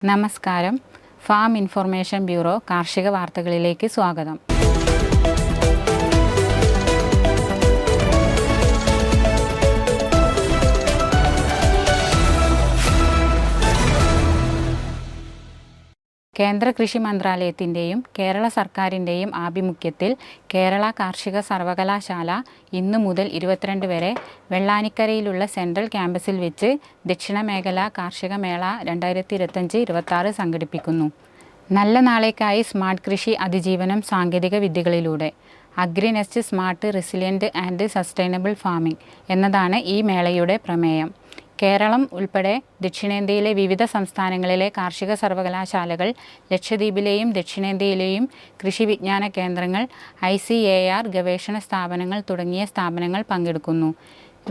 നമസ്കാരം. Farm information bureau കാർഷിക വാർത്തകളിലേക്ക് സ്വാഗതം. കേന്ദ്ര കൃഷി മന്ത്രാലയത്തിൻ്റെയും കേരള സർക്കാരിൻ്റെയും ആഭിമുഖ്യത്തിൽ കേരള കാർഷിക സർവകലാശാല ഇന്നു മുതൽ 22 വരെ വെള്ളാനിക്കരയിലുള്ള സെൻട്രൽ ക്യാമ്പസിൽ വെച്ച് ദക്ഷിണ മേഖല കാർഷിക മേള 2025-26 സംഘടിപ്പിക്കുന്നു. നല്ല നാളേക്കായി സ്മാർട്ട് കൃഷി അതിജീവനം സാങ്കേതിക വിദ്യകളിലൂടെ Agrinest smart resilient and sustainable farming എന്നതാണ് ഈ മേളയുടെ പ്രമേയം. കേരളം ഉൾപ്പെടെ ദക്ഷിണേന്ത്യയിലെ വിവിധ സംസ്ഥാനങ്ങളിലെ കാർഷിക സർവകലാശാലകൾ, ലക്ഷദ്വീപിലെയും ദക്ഷിണേന്ത്യയിലെയും കൃഷി വിജ്ഞാന കേന്ദ്രങ്ങൾ, ICAR ഗവേഷണ സ്ഥാപനങ്ങൾ തുടങ്ങിയ സ്ഥാപനങ്ങൾ പങ്കെടുക്കുന്നു.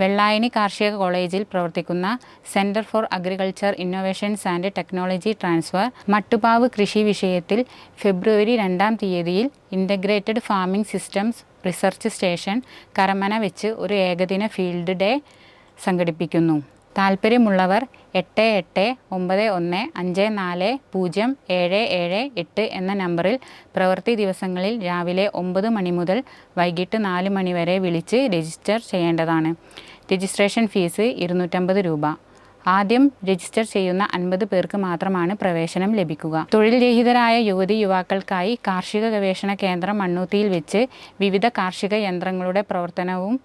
വെള്ളായണി കാർഷിക കോളേജിൽ പ്രവർത്തിക്കുന്ന centre for agriculture innovations and technology transfer മട്ടുപ്പാവ് കൃഷി വിഷയത്തിൽ ഫെബ്രുവരി 2-ാം തീയതിയിൽ integrated farming systems research station Karamana വെച്ച് ഒരു ഏകദിന ഫീൽഡ് ഡേ സംഘടിപ്പിക്കുന്നു. താൽപ്പര്യമുള്ളവർ 8891540778 എന്ന നമ്പറിൽ പ്രവൃത്തി ദിവസങ്ങളിൽ രാവിലെ 9 മണി മുതൽ വൈകിട്ട് 4 മണി വരെ വിളിച്ച് രജിസ്റ്റർ ചെയ്യേണ്ടതാണ്. രജിസ്ട്രേഷൻ ഫീസ് 250 രൂപ. ആദ്യം രജിസ്റ്റർ ചെയ്യുന്ന 50 പേർക്ക് മാത്രമാണ് പ്രവേശനം ലഭിക്കുക. തൊഴിൽ രഹിതരായ യുവതി യുവാക്കൾക്കായി കാർഷിക ഗവേഷണ കേന്ദ്രം മണ്ണൂത്തിയിൽ വെച്ച് വിവിധ കാർഷിക യന്ത്രങ്ങളുടെ പ്രവർത്തനവും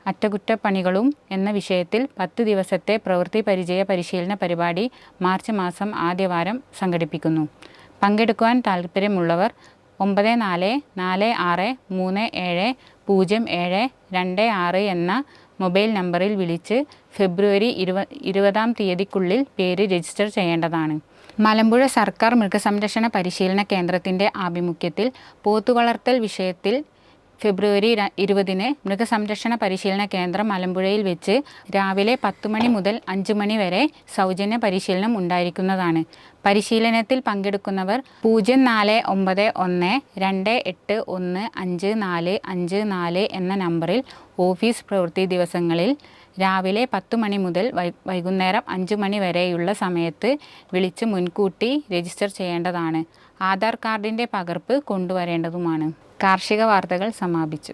അറ്റകുറ്റപ്പണികളും എന്ന വിഷയത്തിൽ 10 ദിവസത്തെ പ്രവൃത്തി പരിചയ പരിശീലന പരിപാടി മാർച്ച് മാസം ആദ്യവാരം സംഘടിപ്പിക്കുന്നു. പങ്കെടുക്കുവാൻ താൽപ്പര്യമുള്ളവർ 9436370726 എന്ന മൊബൈൽ നമ്പറിൽ വിളിച്ച് ഫെബ്രുവരി 20-ാം തീയതിക്കുള്ളിൽ പേര് രജിസ്റ്റർ ചെയ്യേണ്ടതാണ്. മലമ്പുഴ സർക്കാർ മൃഗസംരക്ഷണ പരിശീലന കേന്ദ്രത്തിൻ്റെ ആഭിമുഖ്യത്തിൽ പോത്തുവളർത്തൽ വിഷയത്തിൽ ഫെബ്രുവരി 20-ന് മൃഗസംരക്ഷണ പരിശീലന കേന്ദ്രം മലമ്പുഴയിൽ വെച്ച് രാവിലെ 10 മണി മുതൽ 5 മണി വരെ സൗജന്യ പരിശീലനം ഉണ്ടായിരിക്കുന്നതാണ്. പരിശീലനത്തിൽ പങ്കെടുക്കുന്നവർ 0492815454 എന്ന നമ്പറിൽ ഓഫീസ് പ്രവൃത്തി ദിവസങ്ങളിൽ രാവിലെ 10 മണി മുതൽ വൈകുന്നേരം 5 മണി വരെയുള്ള സമയത്ത് വിളിച്ച് മുൻകൂട്ടി രജിസ്റ്റർ ചെയ്യേണ്ടതാണ്. ആധാർ കാർഡിൻ്റെ പകർപ്പ് കൊണ്ടുവരേണ്ടതുമാണ്. കാർഷിക വാർത്തകൾ സമാപിച്ചു.